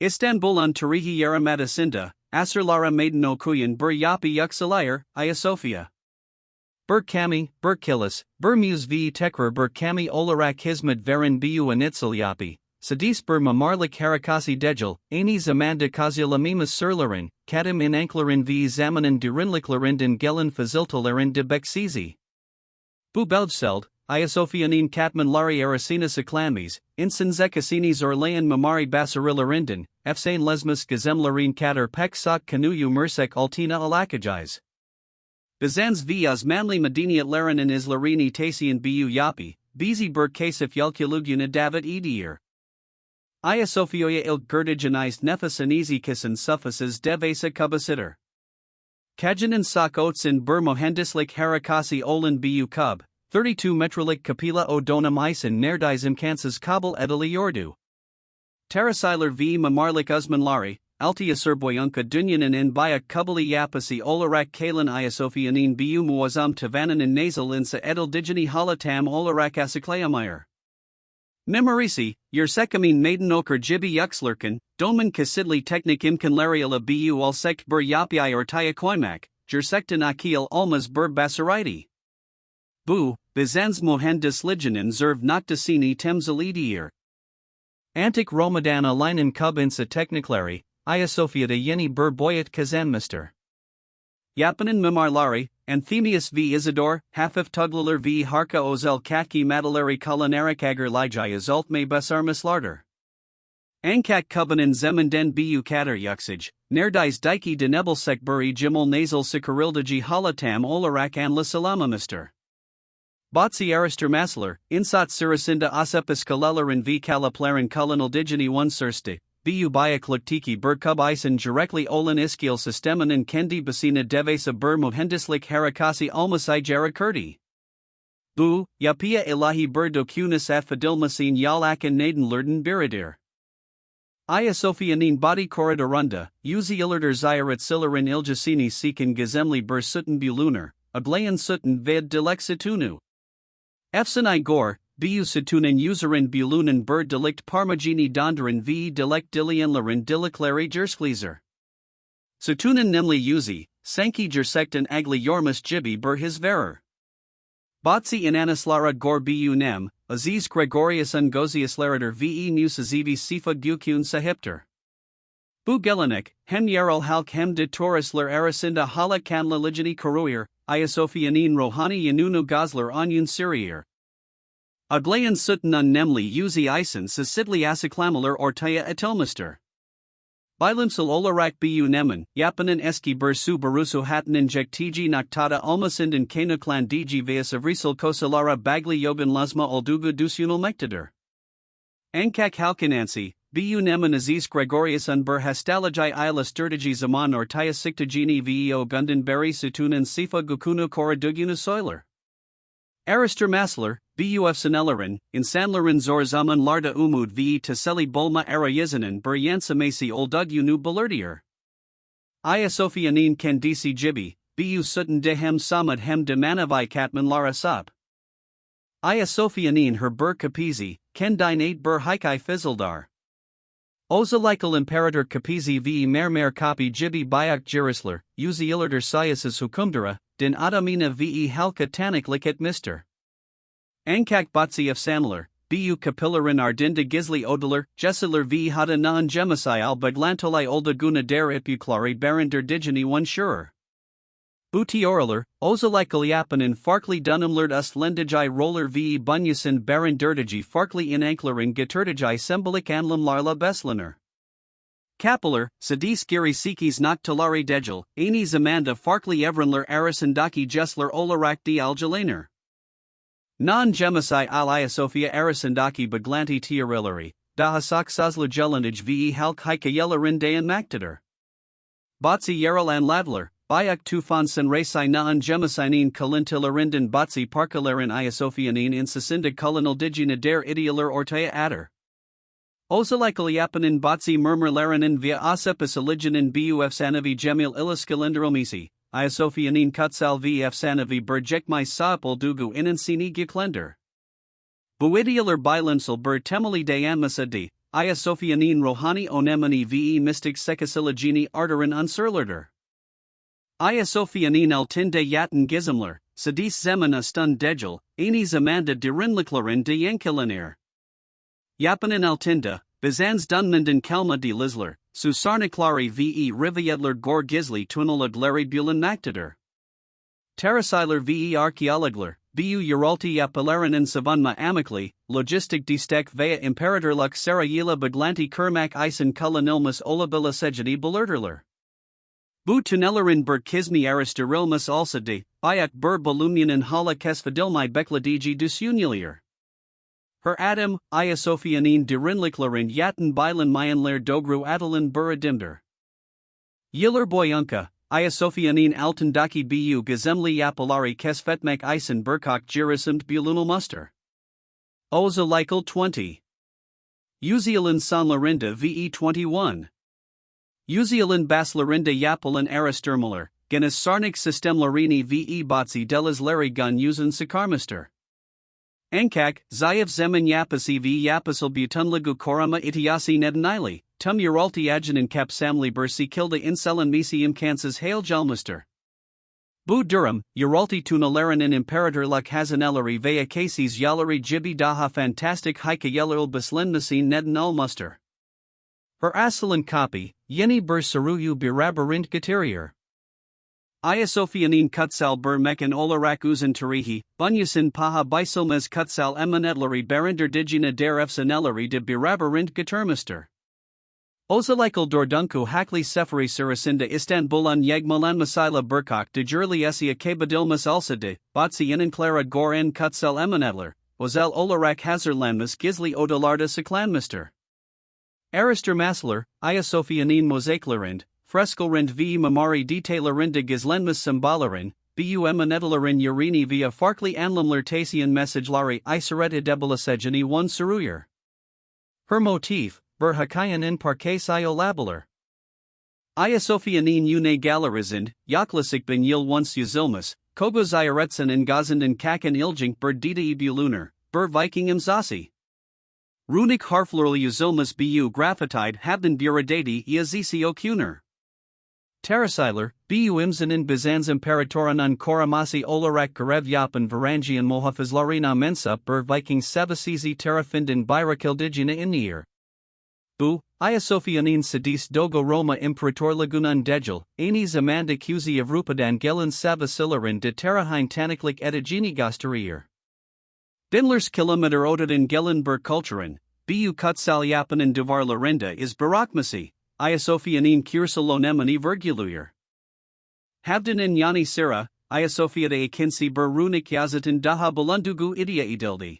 Istanbul on Tarihi Yarımadasinda, Asırlara Meydan Okuyan Bir Yapı Yükselir, Hagia Sophia. Bir Kami, Bir Kilis, Bir Muz V Tekrar Bir Kami Olarak Hizmet Veren Bu Anitsal Yapı, Sadis Bir Mamarlik Harakasi Dejil, Ani Zamanda Kazyalamimas Sırların, Kadim in Anklarin V Zamanin Derinliklerinden Gelen Faziltalerin de Beksizi. Bu Belgeseld, Hagia Sophia'nın katmanları arasında saklanmış, insan zekasini zorlayan mamari basarillerinden, efsane lesmas gizemlerin kadar pek sak kanuyu mersek altına alakacağız. Bizans v Osmanlı medeniyetlerinin izlerini taşıyan bu yapı, bizi bir kasif yolculuğuna davet ediyor. Hagia Sophia'ya ilk girdiğiniz nefesinizi kesin sufasız devasa kabasidir. Kajanin sak otsin bir mühendislik harakası olan bu kub, 32 metrolik kapila o dönem isin neredeyse imkansız kabul ediliyordu. Terasiler v mamarlik uzmanları, altıya sırboyunca dünyanın en bayak kabili yapısı olarak kalan Hagia Sophia'nın bu muazzam tavanının nasal insa edildigini halatam olarak açıklayamıyor. Memorisi, yersekamin meydan okur gibi yükselirken, domin kasidli teknik imkanlarıyla bu alsek bir yapıyı ortaya koymak, gerçekten akil olmaz bir basiriydi. Bu, Bizans mühendisliğinin zırv noktasını temsil ediyor. Antik Roma'dan alinen kub insa teknikleri, Hagia Sophia'da yeni bir boyut kazanmıştır. Yapının mimarları, Anthemius v Isidore, hafif tuglalar v harka özel katki maddeleri kullanarak agerlayacağız azaltme basarmışlardır. Ankak kubinin zeminden bu kadar yüksek, neredeyse diki denebilsek buri jimol nasal sıkırıldıcı halatam olarak anlaşılamamıştır. Batsi araştırmalar, insat sırasında asepaskalelerin v kalaplarin kullanıldıcını varsayırsak, bu bayaklıktaki bir kub isin gerekli olan iskil sisteminin kendi basına devasa bir mühendislik harakası olmasıca kurdi. Bu, yapıya ilahi bir dokunas affedilmesin yalakan nedenlerden biridir. Hagia Sophia'nın body koridorunda, yüzyıllardır ziyaret silerin ilgisini sekin gizemli bir sütun bulunar, aglayan sütun ved dilek sütunu. Efsanay gor, bu sütunun yüzerin bulunan bir delikt parmagini donduran v dilek dilienlerin dilikleri jersklizer. Sütunun nemli yüzi, sanki gersekten agli yormus gibi bir his verir. Batsi inanaslara gor bu nem, Aziz Gregorius Ungoziuslarader ve Musazivi Sifa Gukun Sahipter. Bu gelenek, hem yerel halk hem de turistler arasında hala kanla ligini kuruyor, Hagia Sophia'nın rohani yanunu gazlar onyun sürüyor. Aglayan sütunun nemli yüzi isin sisidli asiklamalar ortaya atılmıştır. Bilimsel olarak bu nemin, yapının eski bir su barusu hatının jektici noktada olmasından kaynaklandığı ve savrisal kosalara bagli yogan lazma olduğu düşünülmektedir. Ankak halkinansi, bu nemin Aziz Gregorius bir hastalıcı ilastırdıcı zaman ortaya çıktığını veo gundan beri sütunun sifa gukunu koruduğunu söyler. Araştırmalar, bu efsanelerin, insanların zor zamanlarda umud ve teselli bulma arayışının bir yansıması olduğunu belirtiyor. Hagia Sophia'nın kendisi gibi, bu sütun de hem samad hem de manavi katmanlara sahip. Hagia Sophia'nın her bir kapizi, kendine bir hikay fizildar. Özellikle imparator kapizi ve mermer kapi gibi bayak girisler, yüzyıllardır sayısız hükümdara, din adamina ve halka tanıklık etmiştir. Ankak batsi efsanlar, bu kapilerin ardında gizli odalar, cesiler ve hada nan gemisayal beglantolay olduğuna der ipuçları barındırdıcını varsayır. Bu teoriler, özellikle yapının farklı dönemlerde üstlendiği roller ve bunyasin barındırdıcı farklı inankların getirdiği sembolik anlamlarla beslenir. Kapiler, sadis giri sekiz noktaları dejil, aynı zamanda farklı evrenler arasındaki cesler olarak değerlenir. Non-gemisai Hagia Sophia arasındaki beglanti teorileri, daha saksazlı gelindiği ve halk hikayelerinden maktadır. Batsi yerel anladlar, bayak tufan senresai non-gemisinin kalintilerinden batsi parkalerin Hagia Sophia'nın insasında kullanıldıcına der idealar ortaya atar. Özellikle yapının batsi murmurlarının ve asepasiliginin bu efsanevi cemil iliskilendirilmesi, Hagia Sophia'nın kutsal ve efsanevi berjekmai sahip olduğu inansini güçlendir. Bu idealar bilimsel bir temeli dayanmasa de, Hagia Sophianin Rohani Onemani ve Mystic Sekasilagini Arterin Unsurlerder. Hagia Sophianin Altinde Yatten Gizemler, Sadis Zeman Astun Degel, Ani Zamanda Derinliklarin de Yenkilinir. Yapanin Altinda, Bizans Dunmanden Kelma de Lisler, Susarniklari ve Riviedler Gor Gizli Tunnelad Larry Bulan Naktader. Terrasiler ve Archeologler, Bu Uralti Yapalarin Savunma Amically, Logistic Destek Vea Imperatorluk Sarayila Baglanti Kermak Isen Kulanilmus Olabila Sejadi Belerterler. Bu Tunellerin Berkizmi Aristorilmus Alsade, Bayak Ber Balunian Hala Kesfadilmi Bekladiji Dusunilier. Her Adam, Hagia Sophianin Derinliklarin Yatten Bilan Mayanler Dogru Adalin Buradimder. Yiller Boyunka, Hagia Sophianin Altendaki Bu Gazemli Yapalari Kesfetmek Isen Burkak Jirisamt Bulunal Muster. Oza 20. Uzialin San Lorinda ve 21. Uzialin Bas Lorinda Yapalin Aristermuller, Genis Sarnik System Larini ve Batsi Delas Larry Gun Usen Sakarmaster. Enkak, Zayev Zemin Yapasi v Yapasil Butunlagu Korama Itiasi Nedanili, Tum Uralti Adjunan Kapsamli Bursi Kilda Inselan Misi Imkansas Hail Jalmuster. Bu Durham, Uralti Tunalaran in Imperator Luk Hazanelari Vea Cases Yalari Jibi Daha Fantastic Hika Yelleril Bislenmasin Nedan Ulmuster. Her Asalan copy, Yeni Bur Saruyu Birabarint Gaterier. Hagia Sophianin Kutsal Bur Mekan Olarak Uzan Tarihi, Bunyasin Paha Bisilmes Kutsal Emanetleri Barinder Digina Derefsanelari de Birabarint Gatermister. Ozalikal Dordunku Hakli Seferi Sarasinda Istanbulan Yegmalan Masaila Burkak de Jurli Esia Kabadilmas Ulsade, Batsi Clara Goren Kutsal Emanetler, Ozel Olarak Hazerlanmas Gizli Odolarda Saklanmister. Arister Masler, Hagia Sophianin Mosaiclarind, Frescolrind v Mamari Detailarinda Gizlenmas Symbolarin, Bu Emanetalarin Urini via Farkli Anlamler Tasian Messagelari Isereta Debilasejani 1 Saruyer. Her motif, Ber Hakayan in Parkes Iolabaler. Hagia Sophianin Une Galarizind, Yaklasik Ben Yil once Yuzilmas, Kogo Ziaretsan in Gazandan Kakan Iljink Ber Dita Ibuluner, Ber Viking Imzasi. Runik Harflurl Yuzilmas Bu Graphitide Habdan Buradati Iazisi Okuner. Terrasiler, Bu Imzanin Bizans Imperatoranan Koramasi Olarak Garev Yapan Varangian Mohafizlarina Mensa Ber Viking Savasizi Terrafindin Birakildigina Inir. Bu, Hagia Sophianin Sadis Dogo Roma Imperator Lagunan Degel, Ani Zamanda Cusi of Rupadan Gelin Savasilarin de Terrahin Taniklik Edigini Gasterier. Dinlers Kilometer Odadin Gelin Ber Kulturin, Bu Kutsal Yapanin Duvar Lorinda is Barakmasi. Hagia Sophianin Kursalonemani Virguluyer. Havdan in Yani Sira, Hagia Sophia de Akinsi Ber Runik Yazatin Daha Bulundugu Idia Idildi.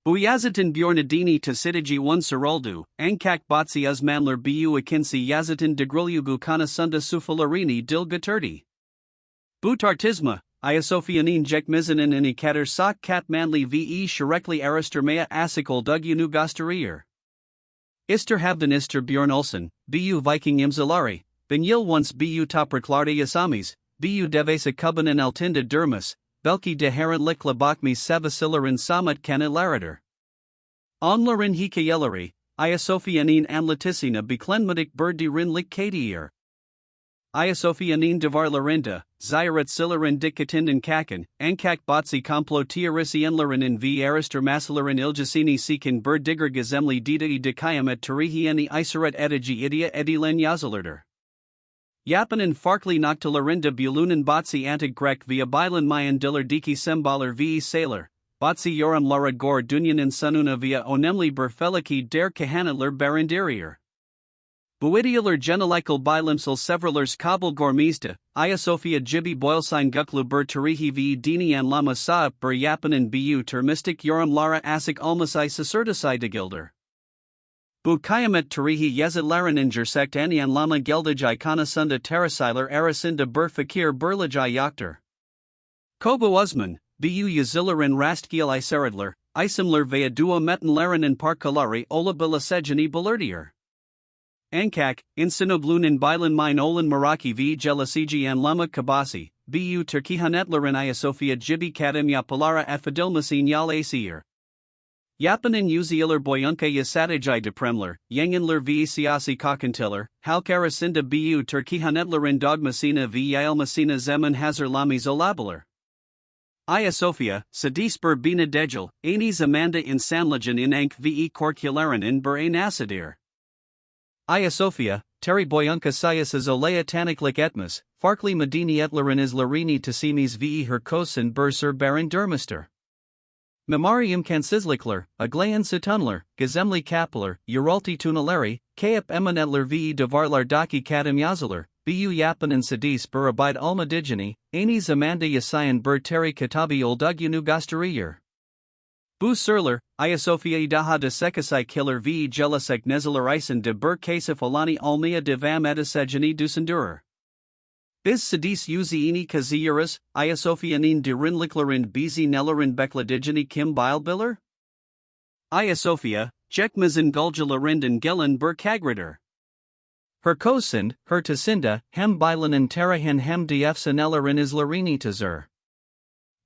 Bu Yazatin Bjornadini to Sidiji 1 Saraldu, Ankak Batsi Uzmanler Bu Akinsi Yazatin de Grilyugu Kana Sunda Sufalarini Dil Gaturdi. Bu Tartisma, Hagia Sophianin Jekmizanin in Ikater Sak Kat Manli ve Sharekli Aristermea Asikol Dugyunu Gasterier. Ister Havdan Ister Bjorn Olsen, Bu Viking Imzalari, Ben Yil once Bu Topraklarde Yasamis, Bu Devesa Kuban and Altinda Dermis, Belki de Heran Likla Bakmi Savasilarin Samat Kanilarader. Onlarin Hikayelari, Hagia Sophianin Anlatisina Beklenmadik Birdi Rin Lik Kadier. Hagia Sophianin Devar Larinda, Ziarat Silarin Dikatindan Kakan, Ankak Batsi Komplo Tiarisienlarin in V Arister Masilarin Iljasini Sekin Ber Digger Gazemli Dita Dikayamet Tarihieni Isaret Edigi Idia Edilen Yazalerder. Yapanin Farkli Noktalarinda Bulunin Batsi Antig Grek via Bilan Mayan Diller Diki Sembaler ve Sailor, Batsi Yoram Lara Gor Dunyanin Sanuna via Onemli Berfeliki Der Kahanatler Barindirier. Buidialer Genelaikal Bilimsal Sevralers Kabul Gormizda, Hagia Sophia Jibi Boilsine Guklu Ber Tarihi v Dinian Lama Saap Ber Yapanin Bu Termistic Yoram Lara Asik Almasai Sacerdoci de Gilder. Bu Kayamet Tarihi Yezid Laran Sekt Anian Lama Geldaj Ikana Sunda Terrasiler Arasinda Ber Fakir Berlajai Yakter. Kobo Uzman, Bu Yazilarin Rastgil Iseridler, Isimler Vea Dua Metan Laran in Parkalari Ola Bilasejani Balerdier. Ankak, Insinoblunin Bilan Mine Olin Maraki v Jelasiji and Lama Kabasi, Bu Turkihanetlerin Hagia Sophia Jibi Kadim Yapalara Afadilmasin Yal Asir. Yapanin uziler boyunka yasatajai de premler, yanginler v siasi kakantiller, halkarasinda bu turkihanetlerin dogmasina v yalmasina zemin hazerlamis olabeler. Hagia Sophia, Sadisper bina dejal, anis amanda in sanlagen in ank ve korkularen in ber ein asadir. Hagia Sophia, Terry boyunka sias olea taniklik etmas, farkli medini etlerin is larini tasimis ve herkosin ber sur barin dermaster. Memarium kansizlikler, aglayan situnler, gazemli kapiler, uralti tuneleri, kayap eminetler ve devarlar daki kadim yazeler, bu yapan and sadis ber abide almadigeni, anis amanda yasayan ber teri katabi oldugyanu gastariyer. Bu surler, Hagia Sophia daha de sekasai killer ve jelasek neziler isen de ber kasif alani almia de vam edisegeni dusendurer. Biz sadis uziini kaziuras, Hagia Sophianin derinliklerin bizi nelerin bekladigeni kim bilbiller? Hagia Sophia, Jekmazin guljalarinden gelen ber kagrider. Her kosind, her tasinda, hem bilanin terahin hem dfsanelerin islarini tazur.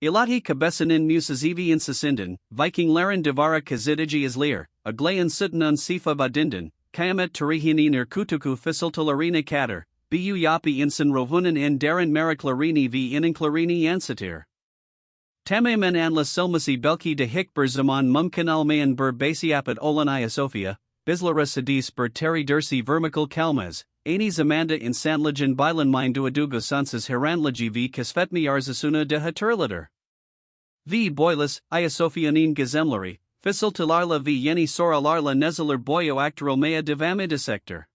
Ilati kabesinin musazivi insasinden, Viking laren devara kazidigi islir, aglayan sutnan sifa badindan, kayamet tarihinin irkutuku fisiltalarina kader. Bu yapi insan rovunan en darin mariklarini v ininclarini ansatir. Tamamen anla silmasi belki de hikber zaman mumkin almayan ber basiapat olan Hagia Sophia, bizlara sadis ber teri dersi vermical kalmaz, anis amanda in sanlagen bilan mindu aduga sansas heranlagi v kasvetmi arzasuna de haturlader. V boilas, Hagia Sophianin gazemleri, fisil tilarla v yeni soralarla neziler boyo actoromea de vamidisector.